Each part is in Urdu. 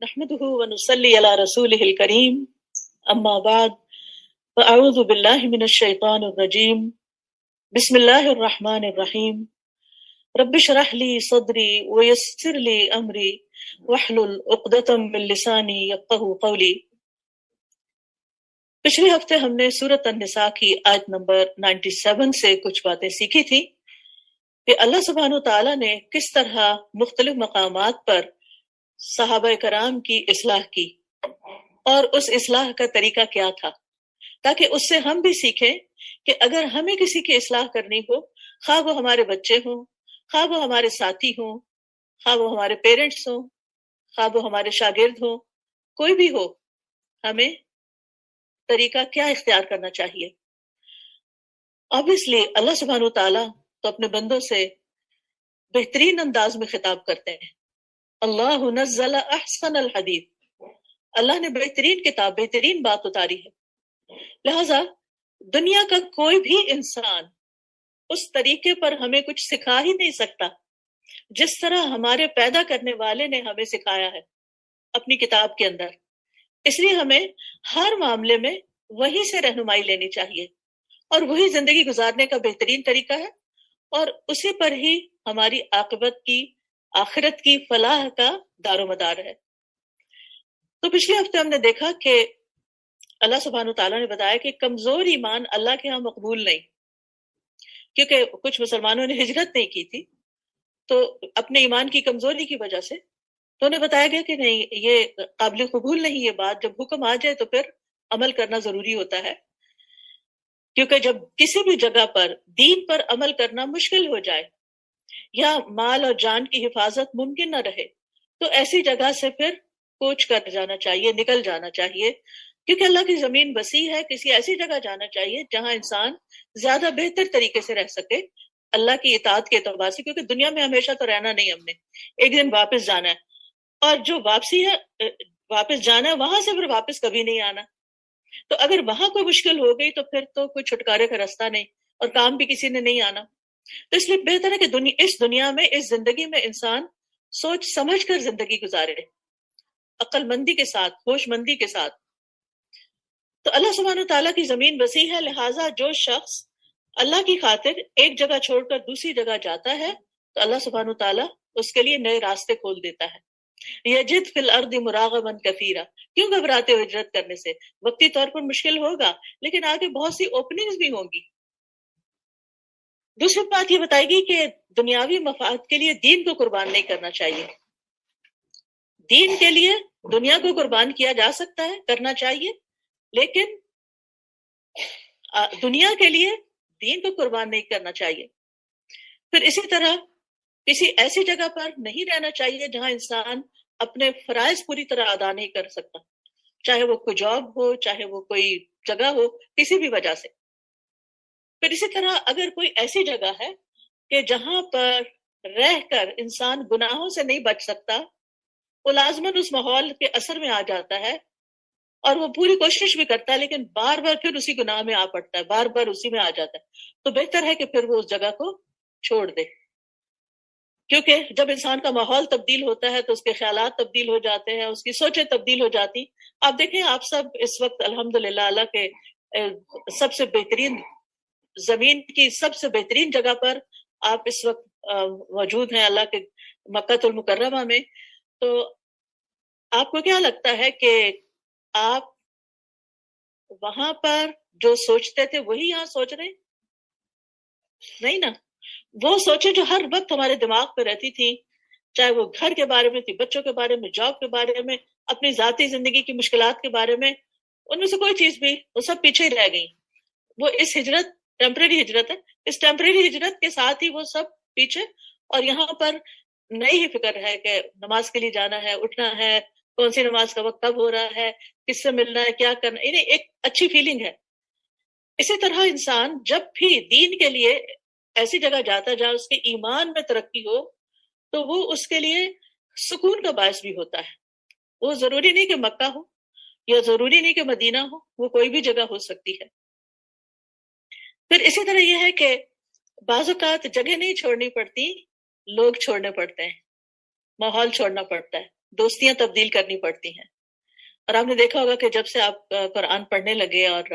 نحمده ونصلي على رسوله الكريم اما بعد فاعوذ بالله من الشيطان الرجيم بسم الله الرحمن الرحيم رب اشرح لي صدري ويسر لي امري واحلل عقدة من لساني يفقهوا قولي۔ پچھلے ہفتے ہم نے سورۃ النساء کی آیت نمبر 97 سے کچھ باتیں سیکھی تھی کہ اللہ سبحانہ وتعالی نے کس طرح مختلف مقامات پر صحابہ کرام کی اصلاح کی اور اس اصلاح کا طریقہ کیا تھا، تاکہ اس سے ہم بھی سیکھیں کہ اگر ہمیں کسی کی اصلاح کرنی ہو، خواہ وہ ہمارے بچے ہوں، خواہ وہ ہمارے ساتھی ہوں، خواہ وہ ہمارے پیرنٹس ہوں، خواہ وہ ہمارے شاگرد ہوں، کوئی بھی ہو، ہمیں طریقہ کیا اختیار کرنا چاہیے۔ obviously اللہ سبحانہ وتعالیٰ تو اپنے بندوں سے بہترین انداز میں خطاب کرتے ہیں۔ اللہ نزل احسن الحدیث، اللہ نے بہترین کتاب، بہترین بات اتاری ہے، لہذا دنیا کا کوئی بھی انسان اس طریقے پر ہمیں کچھ سکھا ہی نہیں سکتا جس طرح ہمارے پیدا کرنے والے نے ہمیں سکھایا ہے اپنی کتاب کے اندر۔ اس لیے ہمیں ہر معاملے میں وہی سے رہنمائی لینی چاہیے اور وہی زندگی گزارنے کا بہترین طریقہ ہے، اور اسی پر ہی ہماری عاقبت کی، آخرت کی فلاح کا دار و مدار ہے۔ تو پچھلے ہفتے ہم نے دیکھا کہ اللہ سبحانہ تعالیٰ نے بتایا کہ کمزور ایمان اللہ کے ہاں مقبول نہیں، کیونکہ کچھ مسلمانوں نے ہجرت نہیں کی تھی تو اپنے ایمان کی کمزوری کی وجہ سے تو انہیں بتایا گیا کہ نہیں، یہ قابل قبول نہیں، یہ بات جب حکم آ جائے تو پھر عمل کرنا ضروری ہوتا ہے، کیونکہ جب کسی بھی جگہ پر دین پر عمل کرنا مشکل ہو جائے یا مال اور جان کی حفاظت ممکن نہ رہے تو ایسی جگہ سے پھر کوچ کر جانا چاہیے، نکل جانا چاہیے، کیونکہ اللہ کی زمین وسیع ہے۔ کسی ایسی جگہ جانا چاہیے جہاں انسان زیادہ بہتر طریقے سے رہ سکے اللہ کی اطاعت کے اعتبار سے، کیونکہ دنیا میں ہمیشہ تو رہنا نہیں، ہم نے ایک دن واپس جانا ہے، اور جو واپسی ہے، واپس جانا ہے، وہاں سے پھر واپس کبھی نہیں آنا۔ تو اگر وہاں کوئی مشکل ہو گئی تو پھر تو کوئی چھٹکارے کا راستہ نہیں، اور کام بھی کسی نے نہیں آنا۔ تو اس لیے بہتر ہے کہ اس دنیا میں، اس زندگی میں انسان سوچ سمجھ کر زندگی گزارے، عقل مندی کے ساتھ، ہوش مندی کے ساتھ۔ تو اللہ سبحانہ تعالیٰ کی زمین وسیع ہے، لہٰذا جو شخص اللہ کی خاطر ایک جگہ چھوڑ کر دوسری جگہ جاتا ہے تو اللہ سبحانہ تعالیٰ اس کے لیے نئے راستے کھول دیتا ہے۔ یجد فی الارض مراغما کثیرا، کیوں گھبراتے ہو ہجرت کرنے سے؟ وقتی طور پر مشکل ہوگا لیکن آگے بہت سی اوپننگز بھی ہوں گی۔ دوسری بات یہ بتائے گی کہ دنیاوی مفاد کے لیے دین کو قربان نہیں کرنا چاہیے۔ دین کے لیے دنیا کو قربان کیا جا سکتا ہے، کرنا چاہیے، لیکن دنیا کے لیے دین کو قربان نہیں کرنا چاہیے۔ پھر اسی طرح کسی ایسی جگہ پر نہیں رہنا چاہیے جہاں انسان اپنے فرائض پوری طرح ادا نہیں کر سکتا، چاہے وہ کوئی جاب ہو، چاہے وہ کوئی جگہ ہو، کسی بھی وجہ سے۔ پھر اسی طرح اگر کوئی ایسی جگہ ہے کہ جہاں پر رہ کر انسان گناہوں سے نہیں بچ سکتا، وہ لازماً اس ماحول کے اثر میں آ جاتا ہے اور وہ پوری کوشش بھی کرتا ہے لیکن بار بار پھر اسی گناہ میں آ پڑتا ہے، بار بار اسی میں آ جاتا ہے، تو بہتر ہے کہ پھر وہ اس جگہ کو چھوڑ دے، کیونکہ جب انسان کا ماحول تبدیل ہوتا ہے تو اس کے خیالات تبدیل ہو جاتے ہیں، اس کی سوچیں تبدیل ہو جاتی۔ آپ دیکھیں، آپ سب اس وقت الحمدللہ اللہ کے سب سے بہترین زمین کی سب سے بہترین جگہ پر آپ اس وقت موجود ہیں، اللہ کے مکہ المکرمہ میں۔ تو آپ کو کیا لگتا ہے کہ آپ وہاں پر جو سوچتے تھے وہی یہاں سوچ رہے ہیں؟ نہیں نا، وہ سوچیں جو ہر وقت ہمارے دماغ پہ رہتی تھی، چاہے وہ گھر کے بارے میں تھی، بچوں کے بارے میں، جاب کے بارے میں، اپنی ذاتی زندگی کی مشکلات کے بارے میں، ان میں سے کوئی چیز بھی، وہ سب پیچھے ہی رہ گئی۔ وہ اس ہجرت، ٹیمپریری ہجرت ہے، اس ٹیمپریری ہجرت کے ساتھ ہی وہ سب پیچھے، اور یہاں پر نئی ہی فکر ہے کہ نماز کے لیے جانا ہے، اٹھنا ہے، کون سی نماز کا وقت کب ہو رہا ہے، کس سے ملنا ہے، کیا کرنا ہے، ایک اچھی فیلنگ ہے۔ اسی طرح انسان جب بھی دین کے لیے ایسی جگہ جاتا جہاں اس کے ایمان میں ترقی ہو تو وہ اس کے لیے سکون کا باعث بھی ہوتا ہے۔ وہ ضروری نہیں کہ مکہ ہو یا ضروری نہیں کہ مدینہ ہو، وہ کوئی بھی جگہ ہو سکتی ہے۔ پھر اسی طرح یہ ہے کہ بعض اوقات جگہ نہیں چھوڑنی پڑتی، لوگ چھوڑنے پڑتے ہیں، ماحول چھوڑنا پڑتا ہے۔ دوستیاں تبدیل کرنی پڑتی ہیں. اور آپ نے دیکھا ہوگا کہ جب سے آپ قرآن پڑھنے لگے اور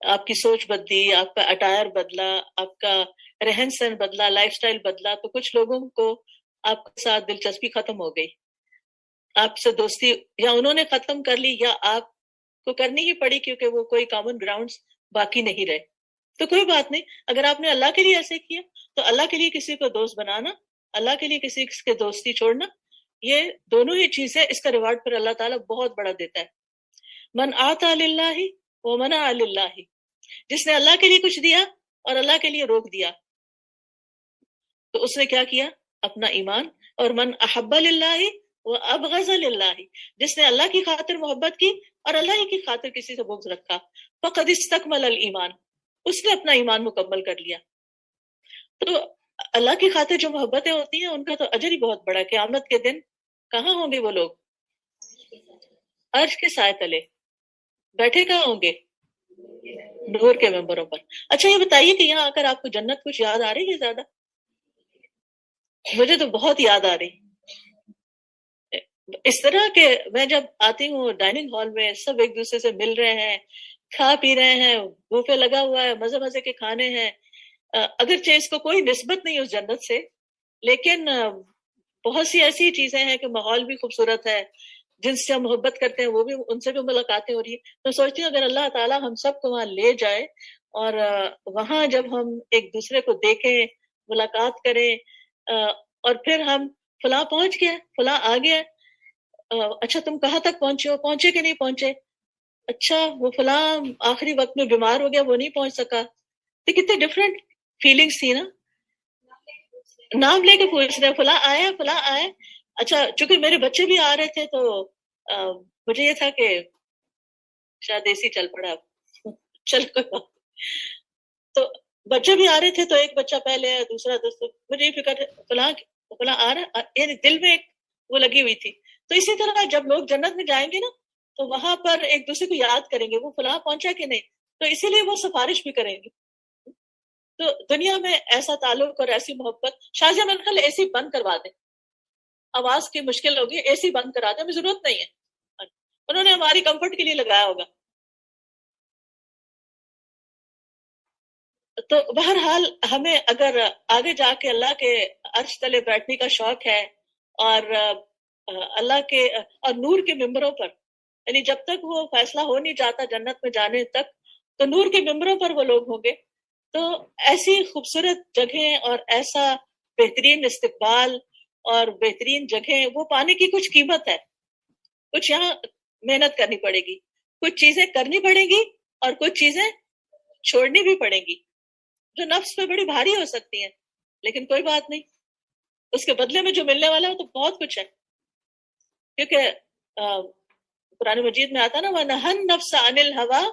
آپ کی سوچ بدلی، آپ کا اٹائر بدلا، آپ کا رہن سہن بدلا، لائف سٹائل بدلا، تو کچھ لوگوں کو آپ کے ساتھ دلچسپی ختم ہو گئی، آپ سے دوستی یا انہوں نے ختم کر لی یا آپ کو کرنی ہی پڑی کیونکہ وہ کوئی کامن گراؤنڈز باقی نہیں رہے. تو کوئی بات نہیں، اگر آپ نے اللہ کے لیے ایسے کیا تو اللہ کے لیے کسی کو دوست بنانا، اللہ کے لیے کسی کے دوستی چھوڑنا، یہ دونوں ہی چیزیں، اس کا ریوارڈ پھر اللہ تعالیٰ بہت بڑا دیتا ہے. من آتا للہ ومنع للہ، جس نے اللہ کے لیے کچھ دیا اور اللہ کے لیے روک دیا تو اس نے کیا کیا؟ اپنا ایمان. اور من احب للہ وابغض للہ، جس نے اللہ کی خاطر محبت کی اور اللہ ہی کی خاطر کسی سے بغض رکھا، فقد استکمل الایمان، اس نے اپنا ایمان مکمل کر لیا. تو اللہ کی خاطر جو محبتیں ہوتی ہیں ان کا تو اجر ہی بہت بڑا ہے. قیامت کے دن کہاں ہوں گے وہ لوگ؟ عرش کے سائے تلے. بیٹھے کہاں ہوں گے؟ نور کے ممبروں پر. اچھا یہ بتائیے کہ یہاں آ کر آپ کو جنت کچھ یاد آ رہی ہے؟ زیادہ مجھے تو بہت یاد آ رہی. اس طرح کہ میں جب آتی ہوں ڈائننگ ہال میں سب ایک دوسرے سے مل رہے ہیں، کھا پی رہے ہیں، بوفے لگا ہوا ہے، مزے مزے کے کھانے ہیں. اگرچہ اس کو کوئی نسبت نہیں اس جنت سے، لیکن بہت سی ایسی چیزیں ہیں کہ ماحول بھی خوبصورت ہے، جن سے ہم محبت کرتے ہیں وہ بھی، ان سے بھی ملاقاتیں ہو رہی ہیں. تو سوچتی ہوں اگر اللہ تعالیٰ ہم سب کو وہاں لے جائے اور وہاں جب ہم ایک دوسرے کو دیکھیں، ملاقات کریں، اور پھر ہم فلاں پہنچ گیا، فلاں آ گیا، اچھا تم کہاں تک پہنچے ہو، پہنچے کہ نہیں پہنچے، اچھا وہ فلاں آخری وقت میں بیمار ہو گیا وہ نہیں پہنچ سکا. تو کتنے ڈفرینٹ فیلنگس تھی نا. نام لے کے پوچھ رہے فلاں آیا، فلاں آیا. اچھا چونکہ میرے بچے بھی آ رہے تھے تو مجھے یہ تھا کہ شاید ایسی چل پڑا چل پڑا. تو بچے بھی آ رہے تھے تو ایک بچہ پہلے ہے، دوسرا مجھے یہ فکر فلاں فلاں آ رہا، یعنی دل میں ایک وہ لگی ہوئی تھی. تو اسی طرح جب لوگ جنت میں جائیں گے نا تو وہاں پر ایک دوسرے کو یاد کریں گے وہ فلاں پہنچا کہ نہیں، تو اسی لیے وہ سفارش بھی کریں گے. تو دنیا میں ایسا تعلق اور ایسی محبت. شاہ میرے خیال اے سی بند کروا دیں، آواز کی مشکل ہوگی، اے سی بند کرا دیں، ہمیں ضرورت نہیں ہے، انہوں نے ہماری کمفرٹ کے لیے لگایا ہوگا. تو بہرحال ہمیں اگر آگے جا کے اللہ کے عرش تلے بیٹھنے کا شوق ہے اور اللہ کے اور نور کے ممبروں پر، یعنی جب تک وہ فیصلہ ہو نہیں جاتا جنت میں جانے تک، تو نور کے ممبروں پر وہ لوگ ہوں گے. تو ایسی خوبصورت جگہیں اور ایسا بہترین استقبال اور بہترین جگہیں وہ پانے کی کچھ قیمت ہے. کچھ یہاں محنت کرنی پڑے گی، کچھ چیزیں کرنی پڑے گی اور کچھ چیزیں چھوڑنی بھی پڑیں گی جو نفس پہ بڑی بھاری ہو سکتی ہیں، لیکن کوئی بات نہیں، اس کے بدلے میں جو ملنے والا ہے وہ تو بہت کچھ ہے. کیونکہ قرآن مجید میں آتا نا وَنَهَى النَّفْسَ عَنِ الْهَوَىٰ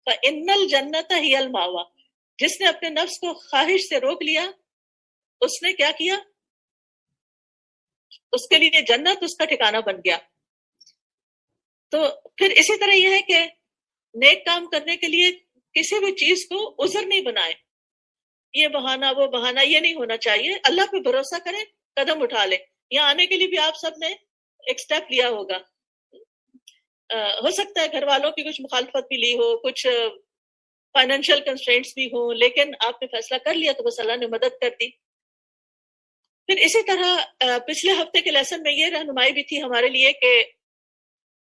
فَإِنَّ الْجَنَّةَ هِيَ الْمَأْوَىٰ. جس نے اپنے نفس کو خواہش سے روک لیا اس نے کیا کیا؟ اس کے لیے جنت اس کا ٹھکانہ بن گیا. تو پھر اسی طرح یہ ہے کہ نیک کام کرنے کے لیے کسی بھی چیز کو عذر نہیں بنائے، یہ بہانہ وہ بہانہ، یہ نہیں ہونا چاہیے. اللہ پہ بھروسہ کریں، قدم اٹھا لیں. یہاں آنے کے لیے بھی آپ سب نے ایک سٹیپ لیا ہوگا. ہو سکتا ہے گھر والوں کی کچھ مخالفت بھی لی ہو، کچھ فائنینشیل کنسٹرینٹس بھی ہوں، لیکن آپ نے فیصلہ کر لیا تو بس اللہ نے مدد کر دی. پھر اسی طرح پچھلے ہفتے کے لیسن میں یہ رہنمائی بھی تھی ہمارے لیے کہ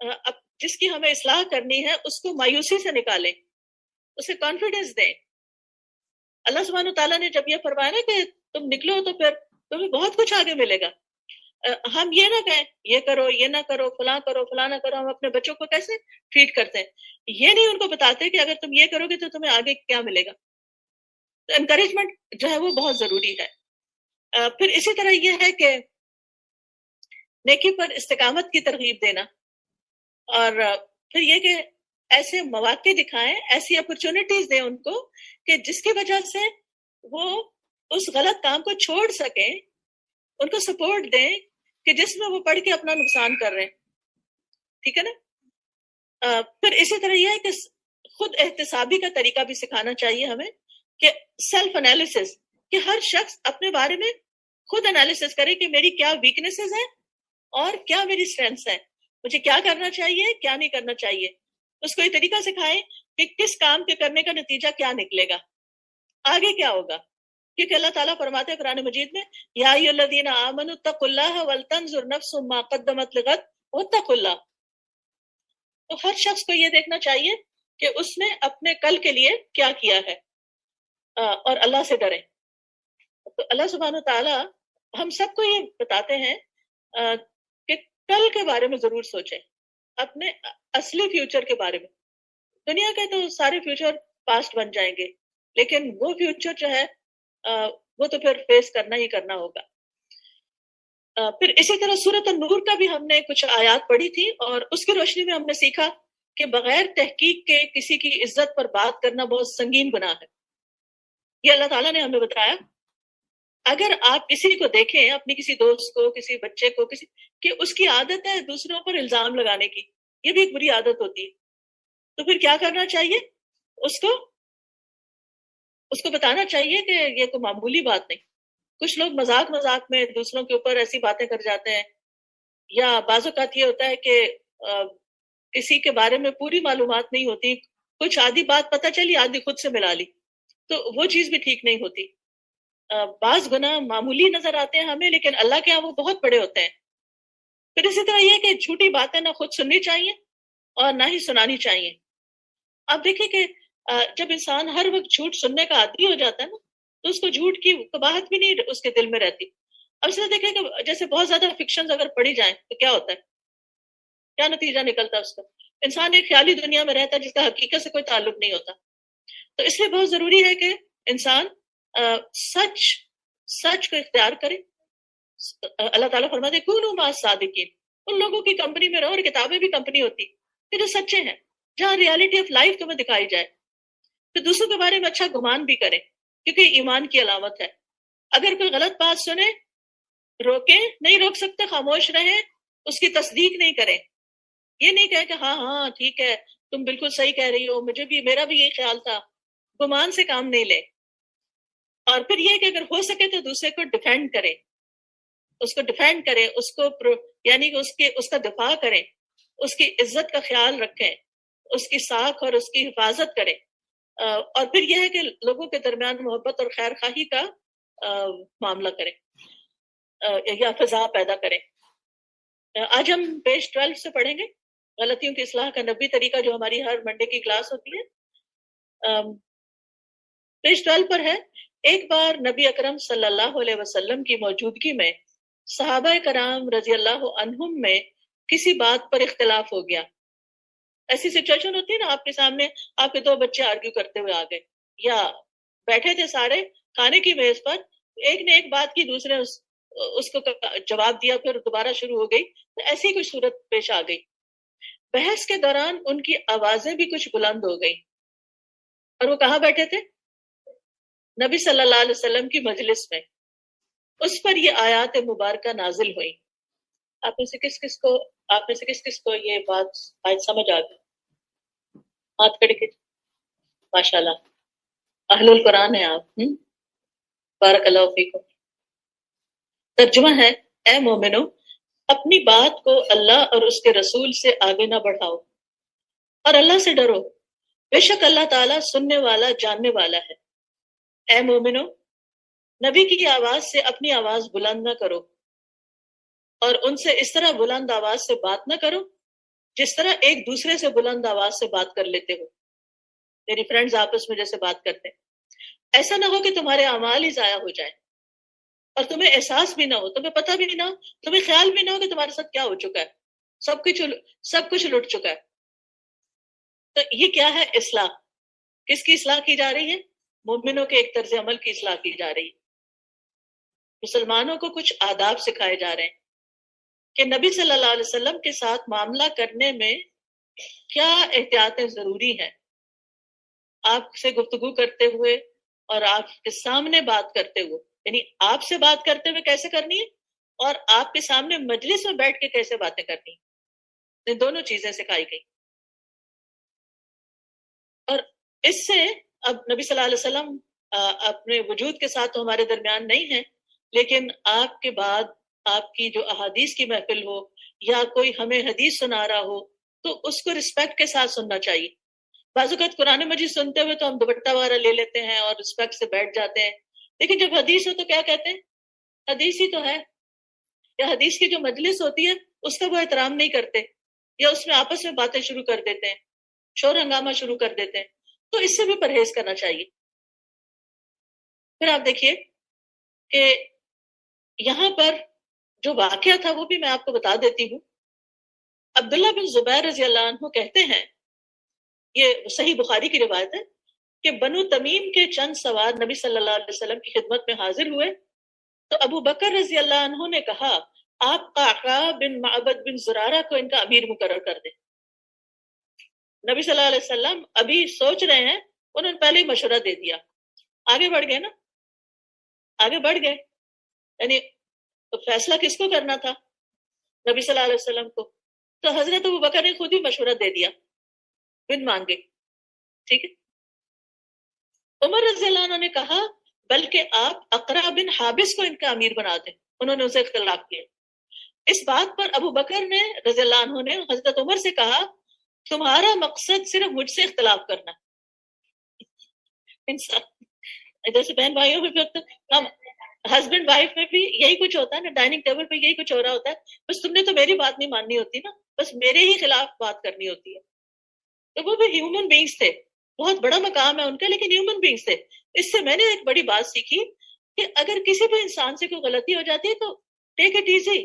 اب جس کی ہمیں اصلاح کرنی ہے اس کو مایوسی سے نکالیں، اسے کانفیڈنس دیں. اللہ سبحانہ تعالیٰ نے جب یہ فرمایا نا کہ تم نکلو تو پھر تمہیں بہت کچھ آگے ملے گا. ہم یہ نہ کہیں یہ کرو یہ نہ کرو فلاں کرو فلاں نہ کرو. ہم اپنے بچوں کو کیسے ٹریٹ کرتے ہیں، یہ نہیں ان کو بتاتے کہ اگر تم یہ کرو گے تو تمہیں آگے کیا ملے گا. تو انکریجمنٹ جو ہے وہ بہت ضروری ہے. پھر اسی طرح یہ ہے کہ نیکی پر استقامت کی ترغیب دینا، اور پھر یہ کہ ایسے مواقع دکھائیں، ایسی اپرچونٹیز دیں ان کو کہ جس کی وجہ سے وہ اس غلط کام کو چھوڑ سکیں. ان کو سپورٹ دیں کہ جس میں وہ پڑھ کے اپنا نقصان کر رہے ہیں. ٹھیک ہے نا. پھر اسی طرح یہ ہے کہ خود احتسابی کا طریقہ بھی سکھانا چاہیے ہمیں، کہ سیلف انالیسس، کہ ہر شخص اپنے بارے میں خود انالیسس کرے کہ میری کیا ویکنیسز ہیں اور کیا میری اسٹرینث ہے، مجھے کیا کرنا چاہیے کیا نہیں کرنا چاہیے. اس کو یہ طریقہ سکھائیں کہ کس کام کے کرنے کا نتیجہ کیا نکلے گا، آگے کیا ہوگا. کیونکہ اللہ تعالیٰ فرماتے ہیں قرآن مجید میں، یا ایھا الذین آمنوا اتقوا اللہ ولتنظر نفس ما قدمت لغد واتقوا اللہ. تو ہر شخص کو یہ دیکھنا چاہیے کہ اس نے اپنے کل کے لیے کیا کیا ہے، اور اللہ سے ڈریں. تو اللہ سبحانہ تعالیٰ ہم سب کو یہ بتاتے ہیں کہ کل کے بارے میں ضرور سوچیں، اپنے اصلی فیوچر کے بارے میں. دنیا کے تو سارے فیوچر پاسٹ بن جائیں گے، لیکن وہ فیوچر جو ہے وہ تو پھر فیس کرنا ہی کرنا ہوگا. پھر اسی طرح سورۃ النور کا بھی ہم نے کچھ آیات پڑھی تھی، اور اس کی روشنی میں ہم نے سیکھا کہ بغیر تحقیق کے کسی کی عزت پر بات کرنا بہت سنگین گناہ ہے. یہ اللہ تعالیٰ نے ہمیں بتایا. اگر آپ کسی کو دیکھیں، اپنی کسی دوست کو، کسی بچے کو، کسی کہ اس کی عادت ہے دوسروں پر الزام لگانے کی، یہ بھی ایک بری عادت ہوتی ہے، تو پھر کیا کرنا چاہیے؟ اس کو بتانا چاہیے کہ یہ کوئی معمولی بات نہیں. کچھ لوگ مذاق میں دوسروں کے اوپر ایسی باتیں کر جاتے ہیں، یا بعض اوقات یہ ہوتا ہے کہ کسی کے بارے میں پوری معلومات نہیں ہوتی، کچھ آدھی بات پتہ چلی، آدھی خود سے ملا لی، تو وہ چیز بھی ٹھیک نہیں ہوتی. بعض گناہ معمولی نظر آتے ہیں ہمیں، لیکن اللہ کے ہاں وہ بہت بڑے ہوتے ہیں. پھر اسی طرح یہ کہ جھوٹی باتیں نہ خود سننی چاہیے اور نہ ہی سنانی چاہیے. آپ دیکھیں کہ جب انسان ہر وقت جھوٹ سننے کا عادی ہو جاتا ہے نا، تو اس کو جھوٹ کی قباحت بھی نہیں اس کے دل میں رہتی. اب اس طرح دیکھیں کہ جیسے بہت زیادہ فکشنز اگر پڑھی جائیں تو کیا ہوتا ہے، کیا نتیجہ نکلتا ہے اس کا؟ انسان ایک خیالی دنیا میں رہتا ہے جس کا حقیقت سے کوئی تعلق نہیں ہوتا. تو اس لیے بہت ضروری ہے کہ انسان سچ کو اختیار کرے. اللہ تعالیٰ فرماتے ہیں کونوا مع الصادقین، ان لوگوں کی کمپنی میں رہو، اور کتابیں بھی کمپنی ہوتی کہ جو سچے ہیں، جہاں ریالٹی آف لائف تمہیں دکھائی جائے. پھر دوسروں کے بارے میں اچھا گمان بھی کریں، کیونکہ ایمان کی علامت ہے. اگر کوئی غلط بات سنے، روکیں، نہیں روک سکتے خاموش رہیں، اس کی تصدیق نہیں کریں. یہ نہیں کہے کہ ہاں ہاں ٹھیک ہے تم بالکل صحیح کہہ رہی ہو، میرا بھی یہی خیال تھا. گمان سے کام نہیں لے. اور پھر یہ کہ اگر ہو سکے تو دوسرے کو ڈیفینڈ کریں، اس کو ڈیفینڈ کریں، اس کو یعنی کہ اس کا دفاع کریں، اس کی عزت کا خیال رکھیں، اس کی ساکھ اور اس کی حفاظت کریں. اور پھر یہ ہے کہ لوگوں کے درمیان محبت اور خیر خواہی کا معاملہ کریں یا فضا پیدا کریں. آج ہم پیج 12 سے پڑھیں گے، غلطیوں کی اصلاح کا نبی طریقہ، جو ہماری ہر منڈے کی کلاس ہوتی ہے. پیج 12 پر ہے، ایک بار نبی اکرم صلی اللہ علیہ وسلم کی موجودگی میں صحابہ کرام رضی اللہ عنہم میں کسی بات پر اختلاف ہو گیا. ایسی سچویشن ہوتی ہے نا، آپ کے سامنے آپ کے دو بچے آرگیو کرتے ہوئے آ گئے، یا بیٹھے تھے سارے کھانے کی میز پر، ایک نے ایک بات کی، دوسرے اس کو جواب دیا، پھر دوبارہ شروع ہو گئی. تو ایسی کوئی صورت پیش آ گئی. بحث کے دوران ان کی آوازیں بھی کچھ بلند ہو گئی. اور وہ کہاں بیٹھے تھے؟ نبی صلی اللہ علیہ وسلم کی مجلس میں. اس پر یہ آیات مبارکہ نازل ہوئی. آپ میں سے کس کس کو یہ بات آج سمجھ آ گئی؟ ہاتھ کھڑے کے. ماشاءاللہ، اہل القرآن ہیں آپ. بارک اللہ فیکم. ترجمہ ہے، اے مومنو، اپنی بات کو اللہ اور اس کے رسول سے آگے نہ بڑھاؤ، اور اللہ سے ڈرو، بے شک اللہ تعالیٰ سننے والا جاننے والا ہے. اے مومنو، نبی کی آواز سے اپنی آواز بلند نہ کرو، اور ان سے اس طرح بلند آواز سے بات نہ کرو جس طرح ایک دوسرے سے بلند آواز سے بات کر لیتے ہو، میری فرینڈز آپس میں جیسے بات کرتے ہیں. ایسا نہ ہو کہ تمہارے اعمال ہی ضائع ہو جائیں، اور تمہیں احساس بھی نہ ہو، تمہیں پتہ بھی نہ ہو، تمہیں خیال بھی نہ ہو کہ تمہارے ساتھ کیا ہو چکا ہے، سب کچھ لٹ چکا ہے. تو یہ کیا ہے؟ اصلاح. کس کی اصلاح کی جا رہی ہے؟ مومنوں کے ایک طرز عمل کی اصلاح کی جا رہی ہے. مسلمانوں کو کچھ آداب سکھائے جا رہے ہیں کہ نبی صلی اللہ علیہ وسلم کے ساتھ معاملہ کرنے میں کیا احتیاطیں ضروری ہیں. آپ سے گفتگو کرتے ہوئے اور آپ کے سامنے بات کرتے ہوئے، یعنی آپ سے بات کرتے ہوئے کیسے کرنی ہے، اور آپ کے سامنے مجلس میں بیٹھ کے کیسے باتیں کرنی ہیں. یہ دونوں چیزیں سکھائی گئی. اور اس سے اب نبی صلی اللہ علیہ وسلم اپنے وجود کے ساتھ تو ہمارے درمیان نہیں ہیں، لیکن آپ کے بعد آپ کی جو احادیث کی محفل ہو یا کوئی ہمیں حدیث سنا رہا ہو تو اس کو رسپیکٹ کے ساتھ سننا چاہیے. بعض اوقات قرآن مجید سنتے ہوئے تو ہم دوپٹہ وغیرہ لے لیتے ہیں اور رسپیکٹ سے بیٹھ جاتے ہیں، لیکن جب حدیث ہو تو کیا کہتے ہیں؟ حدیث ہی تو ہے. یا حدیث کی جو مجلس ہوتی ہے اس کا وہ احترام نہیں کرتے، یا اس میں آپس میں باتیں شروع کر دیتے ہیں، شور ہنگامہ شروع کر دیتے ہیں. تو اس سے بھی پرہیز کرنا چاہیے. پھر آپ دیکھیے کہ یہاں پر جو واقعہ تھا وہ بھی میں آپ کو بتا دیتی ہوں. عبداللہ بن زبیر رضی اللہ عنہ کہتے ہیں، یہ صحیح بخاری کی روایت ہے، کہ بنو تمیم کے چند سوار نبی صلی اللہ علیہ وسلم کی خدمت میں حاضر ہوئے تو ابو بکر رضی اللہ عنہ نے کہا آپ قعقاع بن معبد بن زرارہ کو ان کا امیر مقرر کر دیں. نبی صلی اللہ علیہ وسلم ابھی سوچ رہے ہیں، انہوں نے پہلے ہی مشورہ دے دیا. آگے بڑھ گئے نا، آگے بڑھ گئے. یعنی فیصلہ کس کو کرنا تھا؟ نبی صلی اللہ علیہ وسلم کو. تو حضرت ابو بکر نے خود ہی مشورہ دے دیا بن مانگے. ٹھیک ہے. عمر رضی اللہ عنہ نے کہا بلکہ آپ اقرا بن حابس کو ان کا امیر بنا دیں. انہوں نے اسے اختلاف کیا. اس بات پر ابو بکر نے رضی اللہ عنہ نے حضرت عمر سے کہا تمہارا مقصد صرف مجھ سے اختلاف کرنا. انسان جیسے بہن بھائیوں میں بھی ہم ہسبینڈ وائف میں بھی یہی کچھ ہوتا ہے نا، ڈائننگ ٹیبل پہ یہی کچھ ہو رہا ہوتا ہے. بس تم نے تو میری بات نہیں ماننی ہوتی نا، بس میرے ہی خلاف بات کرنی ہوتی ہے. تو وہ بھی ہیومن بینگز تھے، بہت بڑا مقام ہے ان کا، لیکن ہیومن بینگز تھے. اس سے میں نے ایک بڑی بات سیکھی کہ اگر کسی بھی انسان سے کوئی غلطی ہو جاتی ہے تو take it easy.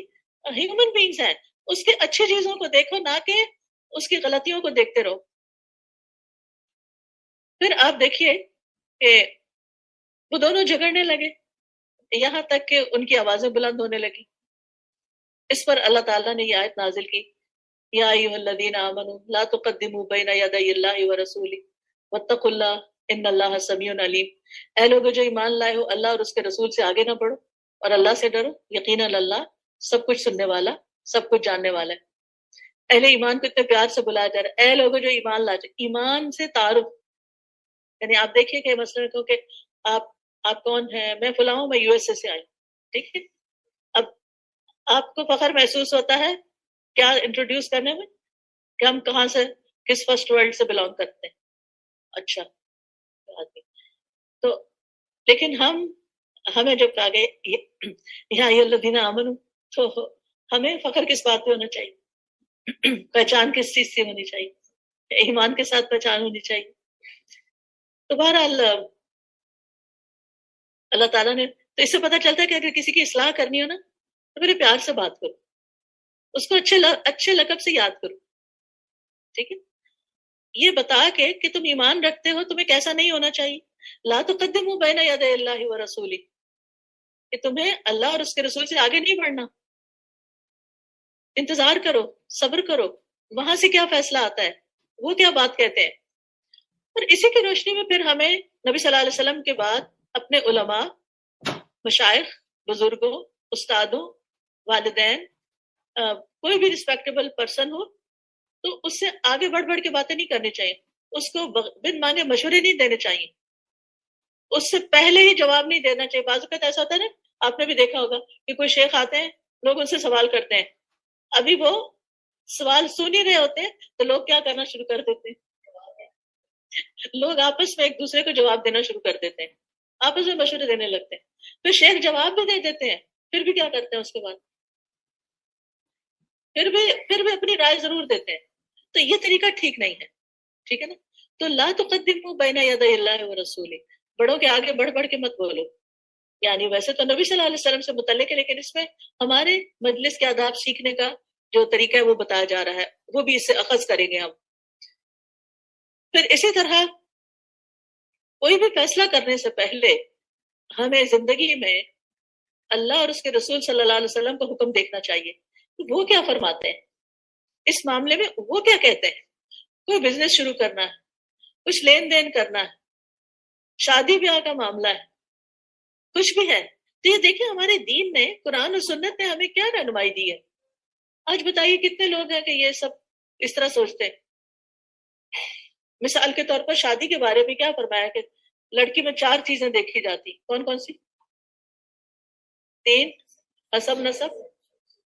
Human beings ہیں، اس کے اچھی چیزوں کو دیکھو نہ کہ اس کی غلطیوں کو دیکھتے رہو. پھر آپ دیکھیے کہ وہ دونوں جھگڑنے لگے یہاں تک کہ ان کی آوازیں بلند ہونے لگی. اس پر اللہ تعالیٰ نے یہ آیت نازل کی یا ایھا الذین آمنوا لا تقدموا بین یدی اللہ ورسولہ واتقوا اللہ ان اللہ سمیع علیم. اے لوگوں جو ایمان لائے ہو، اللہ اور اس کے رسول سے آگے نہ بڑھو اور اللہ سے ڈرو، یقیناً اللہ سب کچھ سننے والا، سب کچھ جاننے والا ہے. اہل ایمان کو اتنے پیار سے بلایا جا رہا ہے، اے لوگوں جو ایمان لائے. ایمان سے تعارف، یعنی آپ دیکھیے کہ مثلا کو کہ آپ کون ہیں؟ میں فلاں ہوں، میں یو ایس اے سے آئی. ٹھیک ہے. اب آپ کو فخر محسوس ہوتا ہے کیا انٹروڈیوس کرنے میں کہ ہم کہاں سے، کس فرسٹ ورلڈ سے بلانگ کرتے ہیں. اچھا تو لیکن ہمیں جب کہا گئے یا الذین آمنوا تو ہمیں فخر کس بات پہ ہونا چاہیے؟ پہچان کس چیز سے ہونی چاہیے؟ ایمان کے ساتھ پہچان ہونی چاہیے. تو بہرحال اللہ تعالیٰ نے، تو اس سے پتہ چلتا ہے کہ اگر کسی کی اصلاح کرنی ہو نا تو میرے پیار سے بات کرو، اس کو اچھے لقب سے یاد کرو. ٹھیک ہے. یہ بتا کے کہ تم ایمان رکھتے ہو، تمہیں کیسا نہیں ہونا چاہیے. لا تقدموا بین یدی اللہ ورسولہ، کہ تمہیں اللہ اور اس کے رسول سے آگے نہیں بڑھنا. انتظار کرو، صبر کرو، وہاں سے کیا فیصلہ آتا ہے، وہ کیا بات کہتے ہیں. اور اسی کی روشنی میں پھر ہمیں نبی صلی اللہ علیہ وسلم کے بعد اپنے علماء، مشائخ، بزرگوں، استادوں، والدین، کوئی بھی ریسپیکٹیبل پرسن ہو تو اس سے آگے بڑھ کے باتیں نہیں کرنی چاہیے. اس کو بن مانگے مشورے نہیں دینے چاہیے، اس سے پہلے ہی جواب نہیں دینا چاہیے. بعض اوقات ایسا ہوتا ہے نا، آپ نے بھی دیکھا ہوگا کہ کوئی شیخ آتے ہیں، لوگ ان سے سوال کرتے ہیں، ابھی وہ سوال سن ہی رہے ہوتے ہیں تو لوگ کیا کرنا شروع کر دیتے ہیں، لوگ آپس میں ایک دوسرے کو جواب دینا شروع کر دیتے ہیں، آپس میں مشورے دینے لگتے ہیں. پھر شیخ جواب بھی دے دیتے ہیں، پھر بھی کیا کرتے ہیں اس کے بعد، پھر بھی اپنی رائے ضرور دیتے ہیں. تو یہ طریقہ ٹھیک نہیں ہے. ٹھیک ہے نا. تو لا تقدموا بین یدی اللہ ورسولہ، بڑوں کے آگے بڑھ کے مت بولو. یعنی ویسے تو نبی صلی اللہ علیہ وسلم سے متعلق ہے، لیکن اس میں ہمارے مجلس کے آداب سیکھنے کا جو طریقہ ہے وہ بتایا جا رہا ہے، وہ بھی اس سے اخذ کریں گے ہم. پھر اسی طرح کوئی بھی فیصلہ کرنے سے پہلے ہمیں زندگی میں اللہ اور اس کے رسول صلی اللہ علیہ وسلم کا حکم دیکھنا چاہیے، وہ کیا فرماتے ہیں اس معاملے میں، وہ کیا کہتے ہیں. کوئی بزنس شروع کرنا ہے، کچھ لین دین کرنا ہے، شادی بیاہ کا معاملہ ہے، کچھ بھی ہے، تو یہ دیکھیں ہمارے دین نے، قرآن اور سنت نے ہمیں کیا رہنمائی دی ہے. آج بتائیے کتنے لوگ ہیں کہ یہ سب اس طرح سوچتے ہیں. مثال کے طور پر شادی کے بارے میں کیا فرمایا کہ لڑکی میں 4 چیزیں دیکھی جاتی، کون کون سی؟ 3، حسب نسب،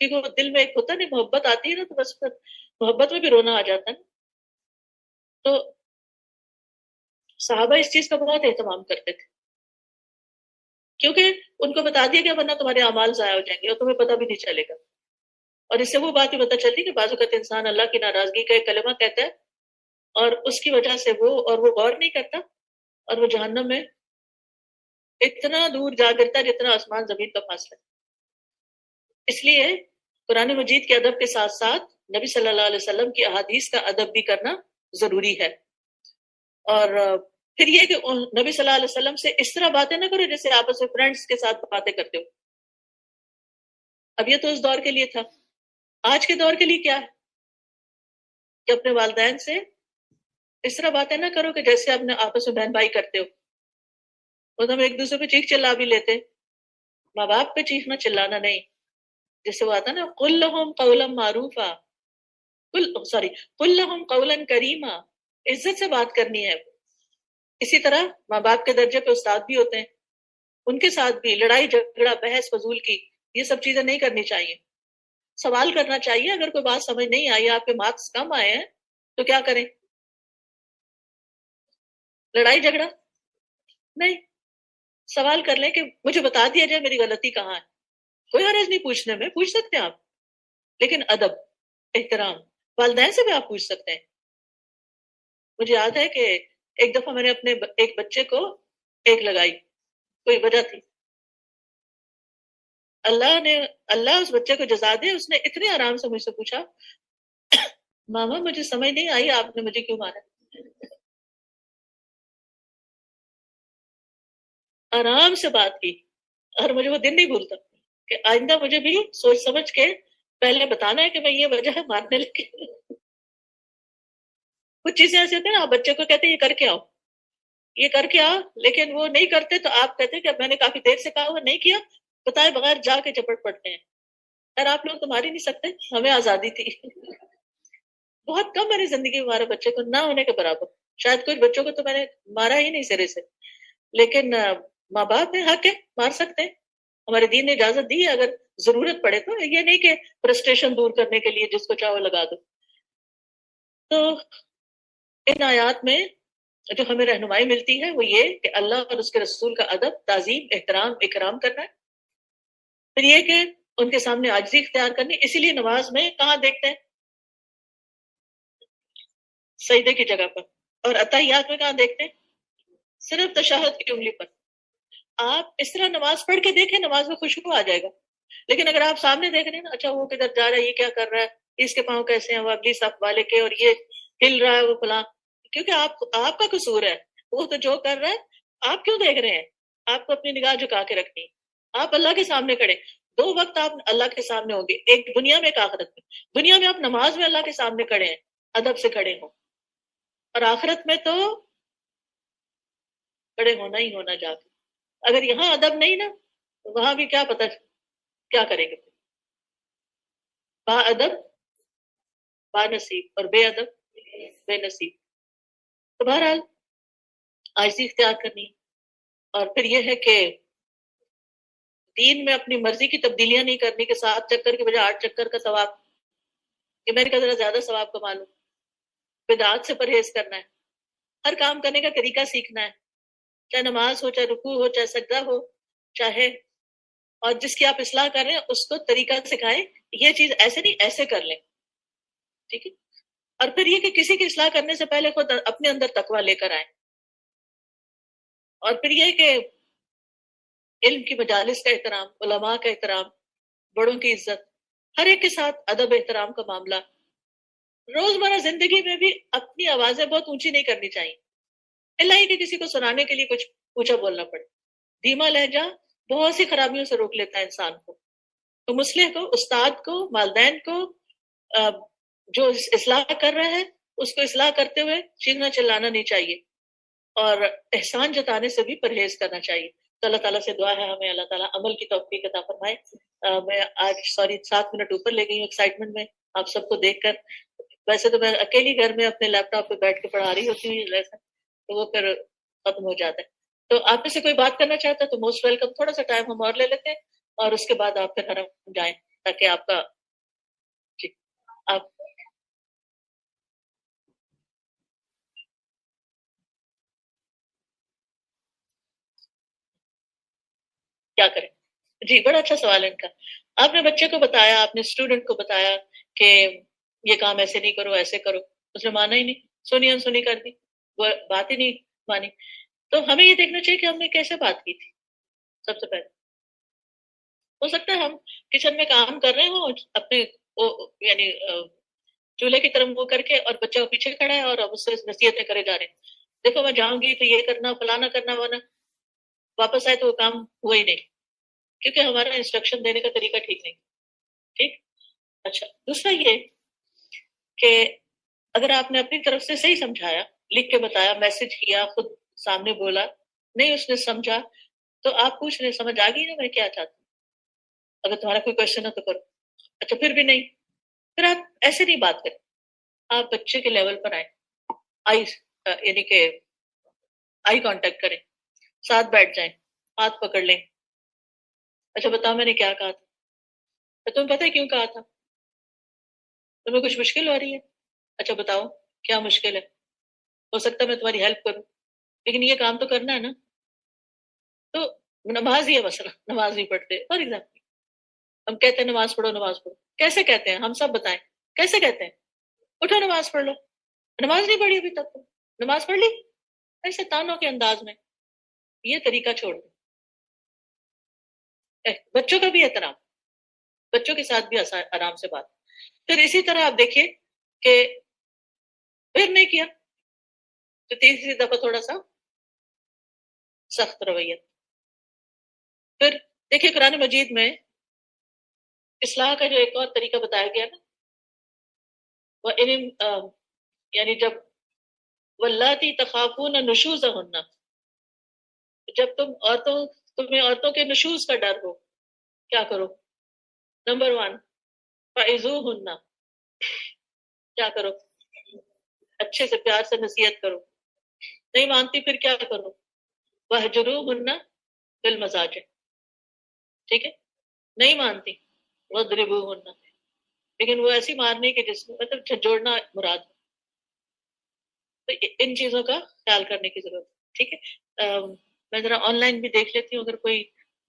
کیونکہ وہ دل میں ایک ہوتا ہے نا، محبت آتی ہے نا، تو بس پھر محبت میں بھی رونا آ جاتا ہے. تو صحابہ اس چیز کا بہت اہتمام کرتے تھے، کیونکہ ان کو بتا دیا گیا ورنہ تمہارے اعمال ضائع ہو جائیں گے اور تمہیں پتہ بھی نہیں چلے گا. اور اس سے وہ بات بھی پتہ چلتی کہ بعض اوقات انسان اللہ کی ناراضگی کا ایک کلمہ کہتا ہے اور اس کی وجہ سے وہ غور نہیں کرتا اور وہ جہنم میں اتنا دور جا گرتا ہے جتنا آسمان زمین کا فاصلہ ہے. اس لیے قرآن مجید کے ادب کے ساتھ ساتھ نبی صلی اللہ علیہ وسلم کی احادیث کا ادب بھی کرنا ضروری ہے. اور پھر یہ کہ نبی صلی اللہ علیہ وسلم سے اس طرح باتیں نہ کرو جیسے آپس میں فرینڈس کے ساتھ باتیں کرتے ہو. اب یہ تو اس دور کے لیے تھا. آج کے دور کے لیے کیا ہے کہ اپنے والدین سے اس طرح باتیں نہ کرو کہ جیسے اپنے آپس میں بہن بھائی کرتے ہو. وہ تو ہم ایک دوسرے پہ چیخ چلا بھی لیتے، ماں باپ پہ چیخنا چلانا نہیں. جیسے وہ آتا نا قل لہم قولا معروفا، قل لہم قولا کریما، عزت سے بات کرنی ہے. اسی طرح ماں باپ کے درجے پہ استاد بھی ہوتے ہیں، ان کے ساتھ بھی لڑائی جھگڑا بحث فضول کی یہ سب چیزیں نہیں کرنی چاہیے. سوال کرنا چاہیے. اگر کوئی بات سمجھ نہیں آئی، آپ کے مارکس کم آئے ہیں تو کیا کریں؟ لڑائی جھگڑا نہیں، سوال کر لیں کہ مجھے بتا دیا جائے میری غلطی کہاں ہے. کوئی حرج نہیں پوچھنے میں، پوچھ سکتے ہیں آپ، لیکن ادب احترام. والدین سے بھی آپ پوچھ سکتے ہیں. مجھے یاد ہے کہ ایک دفعہ میں نے اپنے ایک بچے کو ایک لگائی، کوئی وجہ تھی. اللہ اس بچے کو جزا دے، اس نے اتنے آرام سے مجھ سے پوچھا ماما مجھے سمجھ نہیں آئی آپ نے مجھے کیوں مارا. آرام سے بات کی. اور مجھے وہ دن نہیں بھولتا کہ آئندہ مجھے بھی سوچ سمجھ کے پہلے بتانا ہے کہ میں یہ وجہ ہے مارنے لگے. کچھ چیزیں ایسے ہوتی ہیں نا، آپ بچے کو کہتے ہیں یہ کر کے آؤ، یہ کر کے آؤ، لیکن وہ نہیں کرتے تو آپ کہتے ہیں کہ میں نے کافی دیر سے کہا وہ نہیں کیا، بتائے بغیر جا کے چپٹ پڑتے ہیں. یار آپ لوگ تو مار ہی نہیں سکتے، ہمیں آزادی تھی. بہت کم میری زندگی میں ہمارے بچے کو نہ ہونے کے برابر. شاید کچھ بچوں کو تو میں نے مارا ہی نہیں سرے سے، لیکن ماں باپ ہے، حق ہے، مار سکتے ہیں. ہمارے دین نے اجازت دی ہے اگر ضرورت پڑے تو. یہ نہیں کہ فرسٹریشن دور کرنے کے لیے جس کو چاہو لگا دو. تو ان آیات میں جو ہمیں رہنمائی ملتی ہے وہ یہ کہ اللہ اور اس کے رسول کا ادب، تعظیم، احترام، اکرام کرنا ہے. پھر یہ کہ ان کے سامنے عاجزی اختیار کرنی. اسی لیے نماز میں کہاں دیکھتے ہیں؟ سجدے کی جگہ پر. اور اتحیات میں کہاں دیکھتے ہیں؟ صرف تشہد کی انگلی پر. آپ اس طرح نماز پڑھ کے دیکھیں، نماز میں خوشبو آ جائے گا. لیکن اگر آپ سامنے دیکھ رہے ہیں نا، اچھا وہ کدھر جا رہا ہے، یہ کیا کر رہا ہے، اس کے پاؤں کیسے ہیں، وہ اگلی صف والے کے، اور یہ ہل رہا ہے وہ فلاں، کیونکہ آپ کا قصور ہے. وہ تو جو کر رہا ہے آپ کیوں دیکھ رہے ہیں؟ آپ کو اپنی نگاہ جھکا کے رکھنی ہے. آپ اللہ کے سامنے کھڑے. 2 وقت آپ اللہ کے سامنے ہوں گے، ایک دنیا میں ایک آخرت میں. دنیا میں آپ نماز میں اللہ کے سامنے کھڑے ہیں، ادب سے کھڑے ہوں، اور آخرت میں تو کھڑے ہونا ہی ہونا جا کے. اگر یہاں ادب نہیں نا تو وہاں بھی کیا پتہ کیا کریں گے. با ادب با نصیب اور بے ادب بے نصیب. تو بہرحال عاجزی اختیار کرنی. اور پھر یہ ہے کہ دین میں اپنی مرضی کی تبدیلیاں نہیں کرنی کہ 7 چکر کے بجائے 8 چکر کا ثواب، کہ میں نے کہا ذرا زیادہ ثواب کما لوں. بدعات سے پرہیز کرنا ہے. ہر کام کرنے کا طریقہ سیکھنا ہے، چاہے نماز ہو، چاہے رکوع ہو، چاہے سجدہ ہو، چاہے، اور جس کی آپ اصلاح کر رہے ہیں اس کو طریقہ سکھائیں، یہ چیز ایسے نہیں ایسے کر لیں. ٹھیک ہے. اور پھر یہ کہ کسی کی اصلاح کرنے سے پہلے خود اپنے اندر تقویٰ لے کر آئیں. اور پھر یہ کہ علم کی مجالس کا احترام، علماء کا احترام، بڑوں کی عزت، ہر ایک کے ساتھ ادب احترام کا معاملہ. روزمرہ زندگی میں بھی اپنی آوازیں بہت اونچی نہیں کرنی چاہیے، اللہ ہی کہ کسی کو سنانے کے لیے کچھ اونچا بولنا پڑے. دھیما لہجہ بہت سی خرابیوں سے روک لیتا ہے انسان کو. تو مصلح کو، استاد کو، والدین کو، جو اصلاح کر رہا ہے اس کو اصلاح کرتے ہوئے چیخنا چلانا نہیں چاہیے، اور احسان جتانے سے بھی پرہیز کرنا چاہیے. تو اللہ تعالیٰ سے دعا ہے ہمیں اللہ تعالیٰ عمل کی توفیق عطا فرمائے. میں آج 7 منٹ اوپر لے گئی ہوں ایکسائٹمنٹ میں آپ سب کو دیکھ کر. ویسے تو میں اکیلی گھر میں اپنے لیپ ٹاپ پہ بیٹھ کے پڑھا رہی ہوتی ہوں لیسن، تو وہ پھر ختم ہو جاتا ہے. تو آپ میں سے کوئی بات کرنا چاہتا ہے تو موسٹ ویلکم. تھوڑا سا ٹائم ہم اور لے لیتے ہیں اور اس کے بعد آپ پھر حرم جائیں. تاکہ آپ کا جی آپ کیا کریں. جی بڑا اچھا سوال ہے ان کا. آپ نے بچے کو بتایا, آپ نے اسٹوڈنٹ کو بتایا کہ یہ کام ایسے نہیں کرو, ایسے کرو, اس نے مانا ہی نہیں, سنی انسنی کر دی, وہ بات ہی نہیں مانی. تو ہمیں یہ دیکھنا چاہیے کہ ہم نے کیسے بات کی تھی. سب سے پہلے ہو سکتا ہے ہم کچن میں کام کر رہے ہوں اپنے یعنی چولہے کی طرف منہ کر کے, اور بچہ پیچھے کھڑا ہے اور اب اس سے نصیحتیں کرے جا رہے ہیں, دیکھو میں جاؤں گی تو یہ کرنا, فلانا کرنا, وانا. واپس آئے تو وہ کام ہوا ہی نہیں, کیونکہ ہمارا انسٹرکشن دینے کا طریقہ ٹھیک نہیں. ٹھیک. اچھا, دوسرا یہ کہ اگر آپ نے اپنی طرف سے صحیح سمجھایا, لکھ کے بتایا, میسج کیا, خود سامنے بولا, نہیں اس نے سمجھا, تو آپ پوچھ رہے سمجھ آ گئی نا میں کیا چاہتا ہوں, اگر تمہارا کوئی کوشچن ہے تو کرو. اچھا پھر بھی نہیں, پھر آپ ایسے نہیں بات کریں, آپ بچے کے لیول پر آئیں, آئی یعنی کہ آئی کانٹیکٹ کریں, ساتھ بیٹھ جائیں, ہاتھ پکڑ لیں. اچھا بتاؤ میں نے کیا کہا تھا, تمہیں پتہ ہے کیوں کہا تھا, تمہیں کچھ مشکل ہو رہی ہے, اچھا بتاؤ کیا مشکل ہے, ہو سکتا ہے میں تمہاری ہیلپ کروں, لیکن یہ کام تو کرنا ہے نا. تو نماز ہی ہے مسئلہ, نماز نہیں پڑھتے فار ایگزامپل, ہم کہتے ہیں نماز پڑھو نماز پڑھو, کیسے کہتے ہیں, ہم سب بتائیں کیسے کہتے ہیں, اٹھو نماز پڑھ لو, نماز نہیں پڑھی ابھی تک تو, نماز پڑھ لی, ایسے تانوں کے انداز میں. یہ طریقہ چھوڑ دو. بچوں کا بھی احترام, بچوں کے ساتھ بھی آرام سے بات. پھر اسی طرح آپ دیکھیے کہ پھر نہیں کیا تو تیسری دفعہ تھوڑا سا سخت رویہ. پھر دیکھیے قرآن مجید میں اصلاح کا جو ایک اور طریقہ بتایا گیا نا, وہ یعنی جب واللاتی تخافون نشوزہن, جب تمہیں عورتوں کے نشوز کا ڈر ہو, کیا کرو, نمبر 1 فعظوہن, کیا کرو, اچھے سے پیار سے نصیحت کرو. نہیں مانتی پھر کیا کرو, وہجروہن فی المضاجع, ٹھیک ہے, نہیں مانتی وضربوہن, لیکن وہ ایسی مارنی کہ جس میں مطلب جھنجھوڑنا مراد ہے. تو ان چیزوں کا خیال کرنے کی ضرورت ہے. ٹھیک ہے, میں ذرا آن لائن بھی دیکھ لیتی ہوں اگر کوئی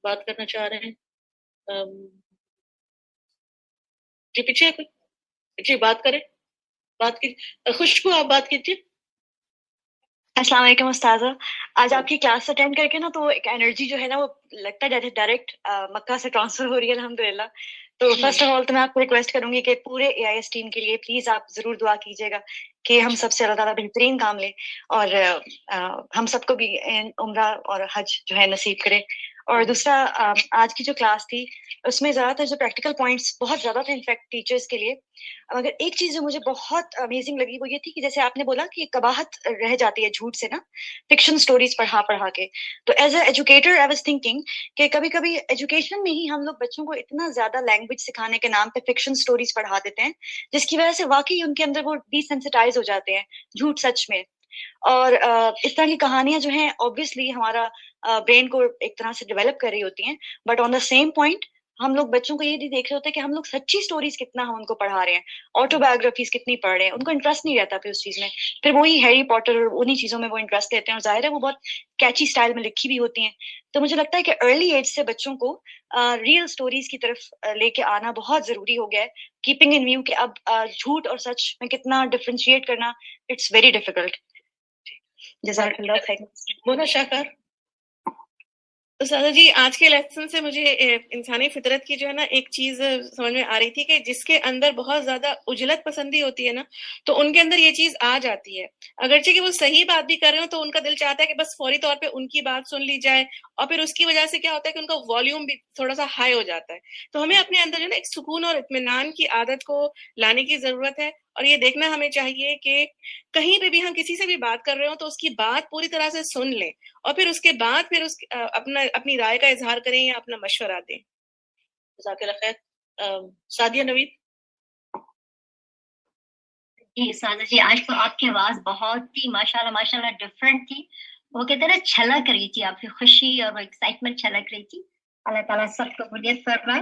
بات کرنا چاہ رہے ہیں. جی پیچھے ہے کوئی, جی بات کریں, بات کی. خوشبو آپ بات کیجیے. السلام علیکم استاذہ. آج آپ کی کلاس اٹینڈ کر کے نا تو ایک انرجی جو ہے نا وہ لگتا ہے جیسے ڈائریکٹ مکہ سے ٹرانسفر ہو رہی ہے الحمدللہ. تو فرسٹ آف آل تو میں آپ کو ریکویسٹ کروں گی کہ پورے اے آئی ایس ٹیم کے لیے پلیز آپ ضرور دعا کیجیے گا کہ ہم سب سے اللہ تعالیٰ بہترین کام لیں, اور ہم سب کو بھی عمرہ اور حج جو ہے نصیب کرے. اور دوسرا, آج کی جو کلاس تھی اس میں زیادہ تر جو پریکٹیکل پوائنٹس بہت زیادہ تھے انفیکٹ ٹیچرس کے لیے. اگر ایک چیز جو مجھے بہت امیزنگ لگی وہ یہ تھی کہ جیسے آپ نے بولا کہ قباحت رہ جاتی ہے جھوٹ سے نا, فکشن سٹوریز پڑھا کے. تو as a educator I was thinking کہ کبھی کبھی ایجوکیشن میں ہی ہم لوگ بچوں کو اتنا زیادہ لینگویج سکھانے کے نام پہ فکشن سٹوریز پڑھا دیتے ہیں جس کی وجہ سے واقعی ان کے اندر وہ ڈی سینسٹائز ہو جاتے ہیں جھوٹ سچ میں. اور اس طرح کی کہانیاں جو ہیں obviously ہمارا برین کو ایک طرح سے ڈیولپ کر رہی ہوتی ہیں, but on the same point ہم لوگ بچوں کو یہ نہیں دیکھ رہے ہوتے کہ ہم لوگ سچی سٹوریز کتنا ہم ان کو پڑھا رہے ہیں, آٹو بایوگرافیز کتنی پڑھ رہے ہیں. ان کو انٹرسٹ نہیں رہتا پھر اس چیز میں, پھر وہی ہیری پاٹر انہی چیزوں میں وہ انٹرسٹ لیتے ہیں, اور ظاہر ہے وہ بہت کیچی اسٹائل میں لکھی بھی ہوتی ہیں. تو مجھے لگتا ہے کہ ارلی ایج سے بچوں کو ریئل سٹوریز کی طرف لے کے آنا بہت ضروری ہو گیا ہے, کیپنگ ان ویو کہ اب جھوٹ اور سچ میں کتنا ڈفرینشیٹ کرنا اٹس ویری ڈیفیکلٹ. جزاک اللہ خیر. مونا شاکر. استاذہ جی, آج کے لیسن سے مجھے انسانی فطرت کی جو ہے نا ایک چیز سمجھ میں آ رہی تھی کہ جس کے اندر بہت زیادہ اجلت پسندی ہوتی ہے نا, تو ان کے اندر یہ چیز آ جاتی ہے. اگرچہ کہ وہ صحیح بات بھی کر رہے ہوں تو ان کا دل چاہتا ہے کہ بس فوری طور پہ ان کی بات سن لی جائے, اور پھر اس کی وجہ سے کیا ہوتا ہے کہ ان کا والیوم بھی تھوڑا سا ہائی ہو جاتا ہے. تو ہمیں اپنے اندر جو ہے نا ایک سکون اور اطمینان کی عادت کو لانے کی ضرورت ہے, اور یہ دیکھنا ہمیں چاہیے کہ کہیں پہ بھی ہم کسی سے بھی بات کر رہے ہوں تو اس کی بات پوری طرح سے سن لیں, اور پھر اس کے بعد پھر اپنی رائے کا اظہار کریں یا اپنا مشورہ دیں. جزاک اللہ خیر. سعدیہ نوید. جی استاذہ جی, آج تو آپ کی آواز بہت ہی ماشاءاللہ ڈفرینٹ تھی. وہ کہتے ہیں چھلک رہی تھی, آپ کی خوشی اور وہ ایکسائٹمنٹ چھلک رہی تھی. اللہ تعالیٰ سب کو قبولیت فرمائے.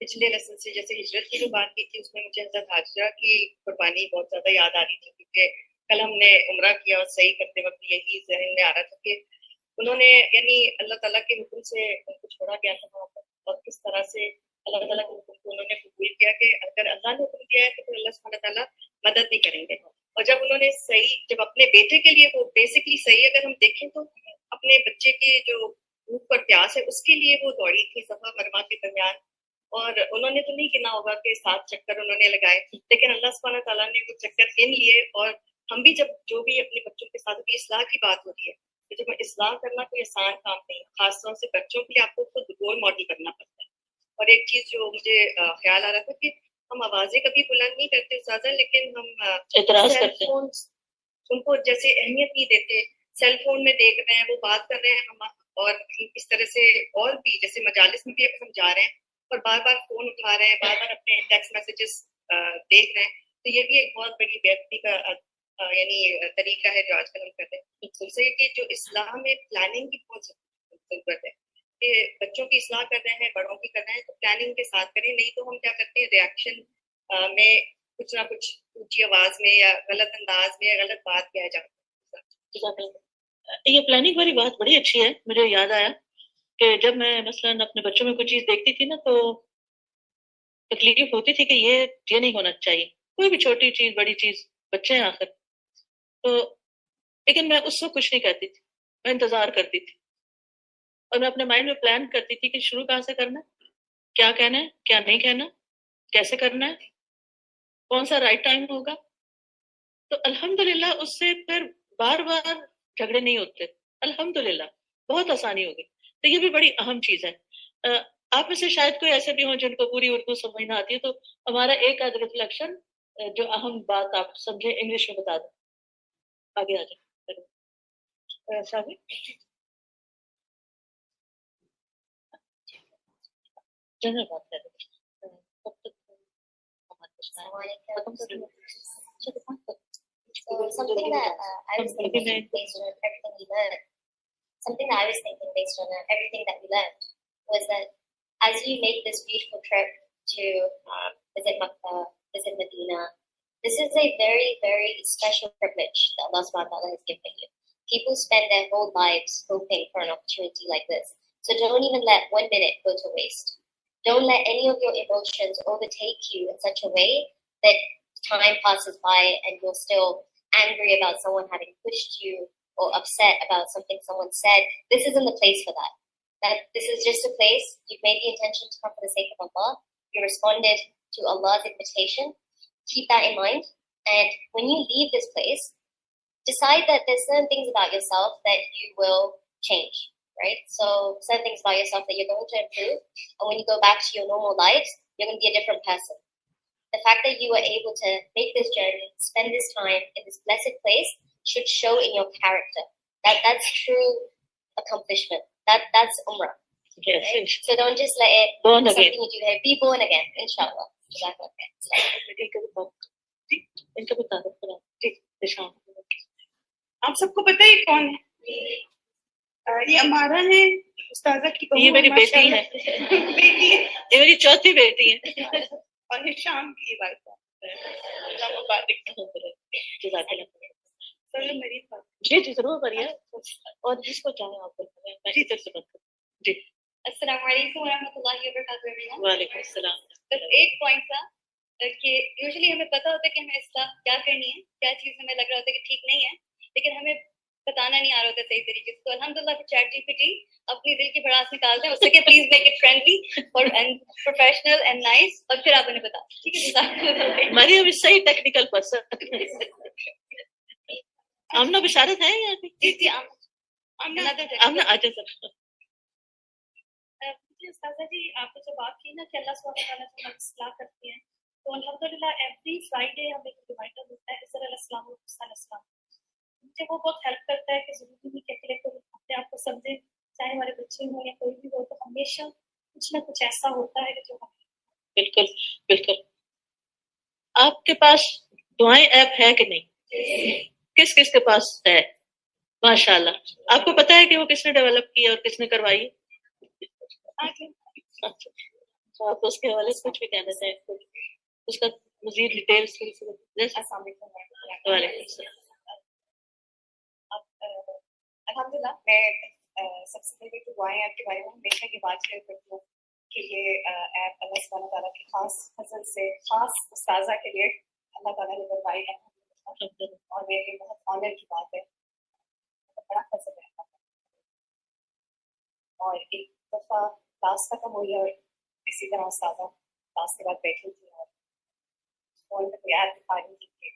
پچھلے لیسن سے جیسے ہجرت کی جو بات کی تھی اس میں مجھے حضرت حاجرہ کی قربانی بہت زیادہ یاد آ رہی تھی، کیونکہ کل ہم نے عمرہ کیا اور صحیح کرتے وقت یہی ذہن میں آ رہا تھا کہ انہوں نے یعنی اللہ تعالیٰ کے حکم سے ان کو چھوڑا گیا تھا وہاں پر، اور کس طرح سے اللہ تعالیٰ کے حکم کو انہوں نے قبول کیا کہ اگر اللہ نے حکم دیا ہے تو پھر اللہ سبحانہ تعالیٰ مدد بھی کریں گے. اور جب انہوں نے صحیح، جب اپنے بیٹے کے لیے وہ بیسکلی صحیح اگر ہم دیکھیں تو اپنے بچے کے جو بھوک پر پیاس ہے اس کے لیے وہ دوڑی تھی صفا مروا کے درمیان، اور انہوں نے تو نہیں گنا ہوگا کہ 7 چکر انہوں نے لگائے، لیکن اللہ سبحانہ تعالیٰ نے وہ چکر گن لیے. اور ہم بھی جب جو بھی اپنے بچوں کے ساتھ بھی اصلاح کی بات ہوتی ہے تو جب اصلاح کرنا کوئی آسان کام نہیں، خاص طور سے بچوں کے لیے آپ کو خود رول ماڈل کرنا پڑتا ہے. اور ایک چیز جو مجھے خیال آ رہا تھا کہ ہم آوازیں کبھی بلند نہیں کرتے زیادہ، لیکن ہم اعتراض سیل کرتے ہیں. فون ان کو جیسے اہمیت نہیں دیتے، سیل فون میں دیکھ رہے ہیں وہ بات کر رہے ہیں ہم، اور اس طرح سے اور بھی جیسے مجالس میں بھی اگر ہم جا رہے ہیں اور بار بار فون اٹھا رہے ہیں، بار بار اپنے ٹیکسٹ میسیجز دیکھ رہے ہیں، تو یہ بھی ایک بہت بڑی بےعدبی کا یعنی طریقہ ہے جو آج کل ہم کرتے ہیں. دوسرے کہ جو اصلاح میں پلاننگ کی بہت ضرورت ہے کہ بچوں کی اصلاح کر رہے ہیں، بڑوں کی کر رہے ہیں تو پلاننگ کے ساتھ کریں، نہیں تو ہم کیا کرتے ہیں ریئیکشن میں کچھ نہ کچھ اونچی آواز میں یا غلط انداز میں یا غلط بات کیا جاتا ہے. یہ پلاننگ والی بات بڑی اچھی ہے. مجھے یاد آیا کہ جب میں مثلاً اپنے بچوں میں کوئی چیز دیکھتی تھی نا تو تکلیف ہوتی تھی کہ یہ نہیں ہونا چاہیے، کوئی بھی چھوٹی چیز بڑی چیز، بچے ہیں آخر تو، لیکن میں اس وقت کچھ نہیں کرتی تھی، میں انتظار کرتی تھی اور میں اپنے مائنڈ میں پلان کرتی تھی کہ شروع کہاں سے کرنا ہے، کیا کہنا ہے، کیا نہیں کہنا، کیسے کرنا ہے، کون سا رائٹ ٹائم ہوگا. تو الحمدللہ اس سے پھر بار بار جھگڑے نہیں ہوتے، الحمدللہ بہت آسانی ہوگی. تو یہ بھی بڑی اہم چیز ہے. آپ میں سے شاید کوئی ایسے بھی ہوں جن کو پوری اردو سمجھ نہ آتی ہے، تو ہمارا ایک آدھ ریفلیکشن جو اہم بات آپ سمجھے انگلش میں بتا دیں. آگے آ جائیں شاہد. جنرل بات کر رہے something that I was thinking based on everything we learned, everything that we learned was that as you make this beautiful trip to visit Makkah, visit Medina, this is a very, very special privilege that Allah subhanahu wa ta'ala has given you. People spend their whole lives hoping for an opportunity like this. So don't even let 1 minute go to waste. Don't let any of your emotions overtake you in such a way that time passes by and you're still angry about someone having pushed you or upset about something someone said. This isn't the place for that. This is just a place, you've made the intention to come for the sake of Allah, you responded to Allah's invitation. Keep that in mind. And when you leave this place, decide that there's certain things about yourself that you will change, right? So certain things about yourself that you're going to improve. And when you go back to your normal lives, you're going to be a different person. The fact that you were able to make this journey, spend this time in this blessed place, should show in your character. That's true accomplishment. That's Umrah. Yes. Right? So don't just let it Born something again. you do here. Be born again, inshallah. ان کا بتا دو. آپ سب کو پتہ ہے کون ہے؟ یہ ہمارا ہے استاذہ کی بہو. یہ میری بیٹی ہے، بیٹی ہے یہ میری چوتھی بیٹی ہے. اور شام کی یہ بات جی جی ضرور کریے، اور جس کو چاہیں آپ کو میں جی سے بات کروں. جی السلام علیکم ورحمۃ اللہ وبرکاتہ. وعلیکم السلام. بس ایک پوائنٹ تھا کہ یوزلی ہمیں پتا ہوتا ہے کہ ہمیں اصلاح کیا کرنی ہے، کیا چیز ہمیں لگ رہا ہوتا ہے کہ ٹھیک نہیں ہے، لیکن ہمیں بتانا نہیں آ رہا ہوتا صحیح طریقے سے. تو الحمدللہ چیٹ جی پی ٹی اپنی دل کی بھڑاس نکال دیں اس سے کہ پلیز میک اٹ فرینڈلی اور پروفیشنل اینڈ نائس، اور پھر آپ انہیں بتا. ٹھیک ہے مریم از صحیح ٹیکنیکل پرسن. آمنہ بشارت ہے یہاں پہ؟ جی جی آمنہ آجا سر. استاذہ جی آپ نے جو بات کی نا کہ اللہ سبحانہ وتعالیٰ سے ہم اصلاح کرتے ہیں، تو الحمدللہ ایوری فرائیڈے ہمیں ایک ریمائنڈر ملتا ہے حضرت علیہ السلام و علیہ السلام. مجھے وہ بہت ہیلپ کرتا ہے کہ ضروری نہیں کہ اکیلے کو اپنے آپ کو سمجھیں، چاہے ہمارے بچے ہوں یا کوئی بھی ہو، تو ہمیشہ کچھ نہ کچھ ایسا ہوتا ہے کہ جو ہمیں. بالکل بالکل. آپ کے پاس دعائیں ایپ ہے کہ نہیں؟ کس کس کے پاس ہے؟ ماشاء اللہ. آپ کو پتا ہے کہ وہ کس نے ڈیولپ کی اور کس نے کروائی؟ تو آپ اس کے حوالے سے کچھ بھی کہنا چاہیں اس کا مزید ڈیٹیلس السلام علیکم وعلیکم السلام. الحمدللہ میں سب سے پہلے تو دعائیں آپ کے بارے میں ہمیشہ یہ بات شیئر کرتی ہوں کہ یہ ایپ اللہ سبحانہ تعالیٰ کی خاص فضل سے خاص استاذہ کے لیے اللہ تعالیٰ نے بنوائی ہے اور میرے لیے بہت آنر کی بات ہے, بڑا فضل ہے. اور ایک دفعہ کلاس ختم ہوئی اور اسی طرح استاذہ کلاس کے بعد بیٹھی تھی اور فون پہ کوئی ایپ دکھا رہی تھی کہ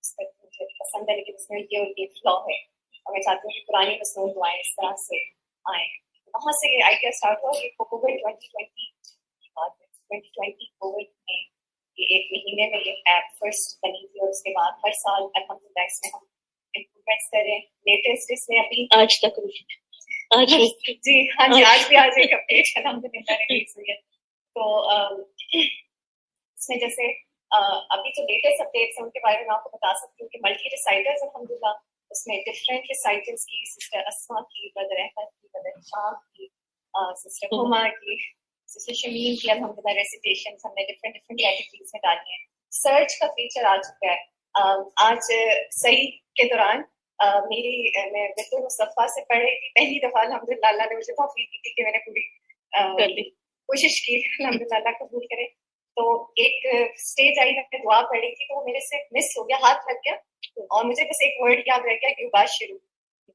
اس پر مجھے پسند ہے لیکن اس میں یہ اور یہ فلاء ہے اور میں چاہتی ہوں کہ پرانی مصنون دعائیں اس طرح سے آئیں. وہاں سے یہ آئیڈیا اسٹارٹ ہوا کہ کووڈ 2020 کی بات ہے. 2020 کووڈ میں یہ ایک مہینے میں یہ ایپ فرسٹ بنی تھی اور اس کے بعد ہر سال الحمدللہ اس میں ہم امپرومنٹس کر رہے ہیں. لیٹسٹ اس میں ابھی آج تک جی ہاں جی آج بھی آج ایک اپڈیٹ الحمدللہ ریلیز ہوئی ہے. تو اس میں جیسے ابھی جو لیٹسٹ اپڈیٹس ہیں ان کے بارے میں آپ کو بتا سکتی ہوں کہ ملٹی ریسائٹرز الحمدللہ اس میں ڈفرینٹ ریسائٹرز کی سسٹر اسما کی, بدر احمد کی, بدر شام کی, سسٹر ہما کی, سسٹر شمیم کی الحمدللہ ریسیٹیشنز ہم نے ڈفرینٹ کیٹیگریز میں ڈالی ہیں. سرچ کا فیچر آ چکا ہے. آج صحیح کے دوران میں بیت المصطفیٰ سے پڑھ رہی تھی پہلی دفعہ الحمدللہ اللہ نے مجھے توفیق دی تھی کہ میں نے پوری کوشش کی الحمدللہ اللہ قبول کرے. تو ایک اسٹیج آئی میں دعا پڑھ رہی تھی تو وہ میرے سے مس ہو گیا, ہاتھ لگ گیا اور مجھے بس ایک ورڈ یاد رہ گیا یباشرو.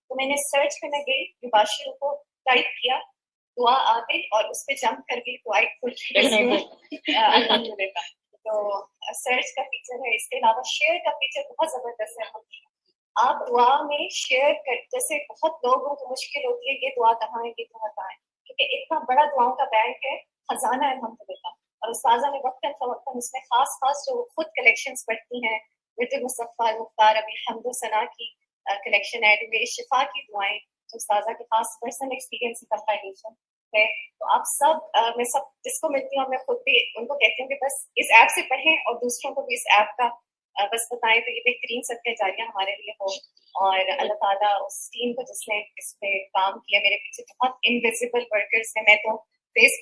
تو میں نے سرچ کرنے گئی, یباشرو کو ٹائپ کیا, دعا آ گئی اور اس پہ جمپ کر گئی تو آئی الحمدللہ. تو سرچ کا فیچر ہے. اس کے علاوہ شیئر کا فیچر بہت زبردست ہے. آپ دعا میں شیئر کر, جیسے بہت لوگوں کو مشکل ہوتی ہے یہ دعا کہاں ہے, یہ دعا کہاں ہے, کیونکہ اتنا بڑا دعاؤں کا بینک ہے, خزانہ ہے الحمدللہ. اور استاذہ نے وقتاً فوقتاً اس میں خاص جو خود کلیکشنز پڑھتی ہیں, ورد مصطفیٰ المختار, ابھی حمد و ثنا کی کلیکشن ایڈ ہوئی, شفا کی دعائیں جو استاذہ کے خاص پرسنل ایکسپیرینس کی کمپائلیشن ہے. تو آپ سب میں سب جس کو ملتی ہوں میں خود بھی ان کو کہتی ہوں کہ بس اس ایپ سے پڑھیں اور دوسروں کو بھی اس ایپ کا بس بتائیں تو یہ بہترین صدقہ جاریہ ہمارے لیے ہو. اور اللہ تعالیٰ اس ٹیم کو جس نے اس پہ کام کیا, میرے پیچھے بہت انویزیبل ورکرز ہیں, میں تو فیس